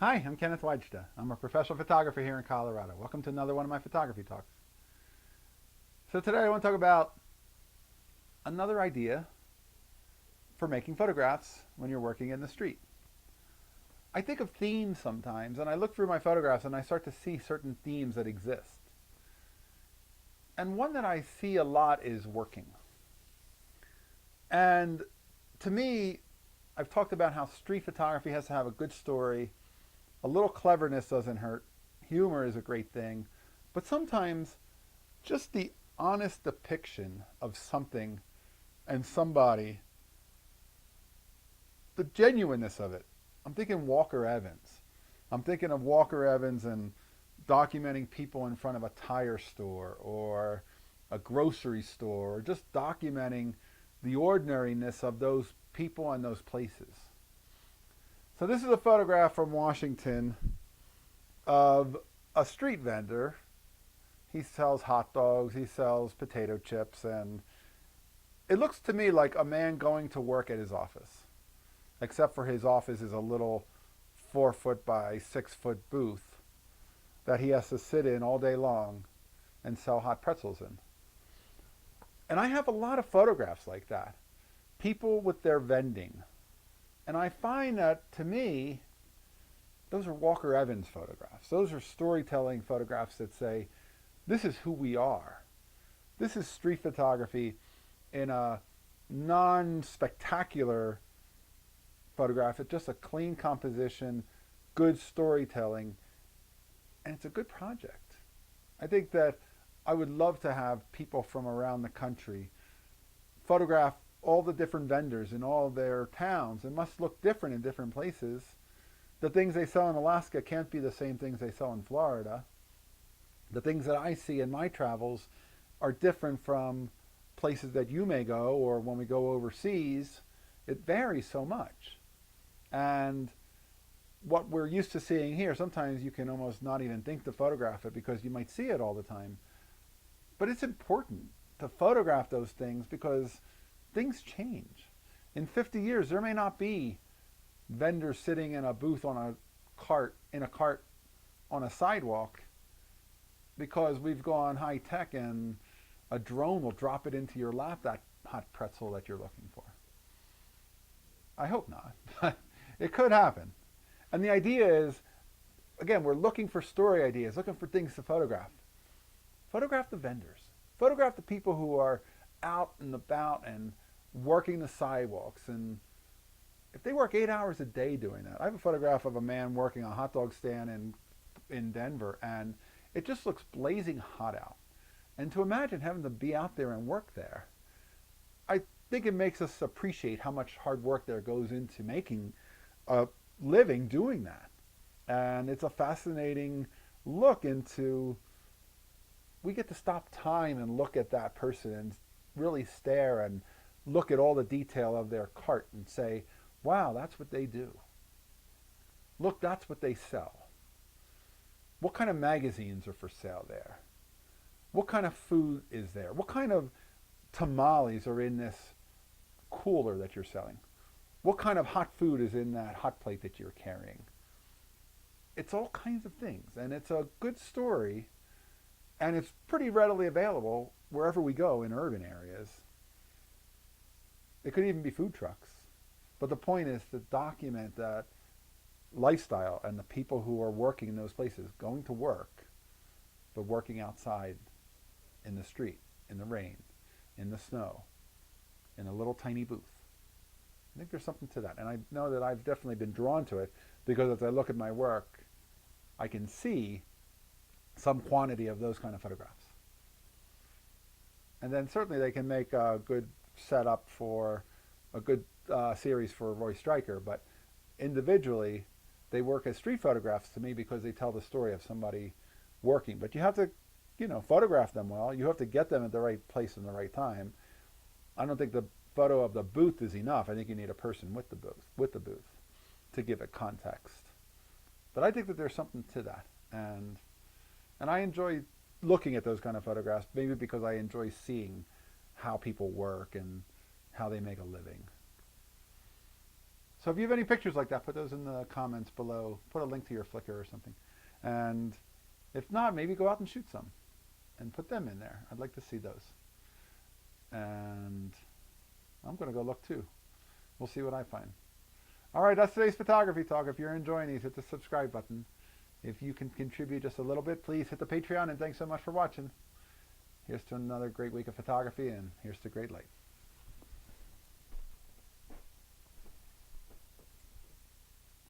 Hi, I'm Kenneth WAJDA. I'm a professional photographer here in Colorado. Welcome to another one of my photography talks. So today I want to talk about another idea for making photographs when you're working in the street. I think of themes sometimes, and I look through my photographs and I start to see certain themes that exist. And one that I see a lot is working. And to me, I've talked about how street photography has to have a good story. A little cleverness doesn't hurt. Humor is a great thing. But sometimes just the honest depiction of something and somebody, the genuineness of it. I'm thinking Walker Evans. I'm thinking of Walker Evans and documenting people in front of a tire store or a grocery store, or just documenting the ordinariness of those people and those places. So this is a photograph from Washington of a street vendor. He sells hot dogs, he sells potato chips, and it looks to me like a man going to work at his office, except for his office is a little 4 foot by 6 foot booth that he has to sit in all day long and sell hot pretzels in. And I have a lot of photographs like that. People with their vending. And I find that, to me, those are Walker Evans photographs. Those are storytelling photographs that say, this is who we are. This is street photography in a non-spectacular photograph. It's just a clean composition, good storytelling, and it's a good project. I think that I would love to have people from around the country photograph all the different vendors in all their towns. It must look different in different places. The things they sell in Alaska can't be the same things they sell in Florida. The things that I see in my travels are different from places that you may go, or when we go overseas. It varies so much. And what we're used to seeing here, sometimes you can almost not even think to photograph it because you might see it all the time. But it's important to photograph those things because things change. In 50 years, there may not be vendors sitting in a booth on a cart, on a sidewalk, because we've gone high tech and a drone will drop it into your lap, that hot pretzel that you're looking for. I hope not, but it could happen. And the idea is, again, we're looking for story ideas, looking for things to photograph. Photograph the vendors. Photograph the people who are out and about and working the sidewalks. And if they work 8 hours a day doing that, I have a photograph of a man working a hot dog stand in Denver, and it just looks blazing hot out. And to imagine having to be out there and work there, I think it makes us appreciate how much hard work there goes into making a living doing that. And it's a fascinating look into, we get to stop time and look at that person and really stare and look at all the detail of their cart and say, wow, that's what they do. Look, that's what they sell. What kind of magazines are for sale there? What kind of food is there? What kind of tamales are in this cooler that you're selling? What kind of hot food is in that hot plate that you're carrying? It's all kinds of things, and it's a good story, and it's pretty readily available wherever we go in urban areas. It could even be food trucks. But the point is to document that lifestyle and the people who are working in those places, going to work, but working outside in the street, in the rain, in the snow, in a little tiny booth. I think there's something to that. And I know that I've definitely been drawn to it because as I look at my work, I can see some quantity of those kind of photographs. And then certainly they can make a good setup for a good series for Roy Stryker, but individually they work as street photographs to me because they tell the story of somebody working. But you have to, photograph them well. You have to get them at the right place and the right time. I don't think the photo of the booth is enough. I think you need a person with the booth to give it context. But I think that there's something to that. And I enjoy looking at those kind of photographs, maybe because I enjoy seeing how people work and how they make a living. So if you have any pictures like that, put those in the comments below. Put a link to your Flickr or something. And if not, maybe go out and shoot some and put them in there. I'd like to see those. And I'm going to go look too. We'll see what I find. All right, that's today's photography talk. If you're enjoying these, hit the subscribe button. If you can contribute just a little bit, please hit the Patreon, and thanks so much for watching. Here's to another great week of photography, and here's to great light.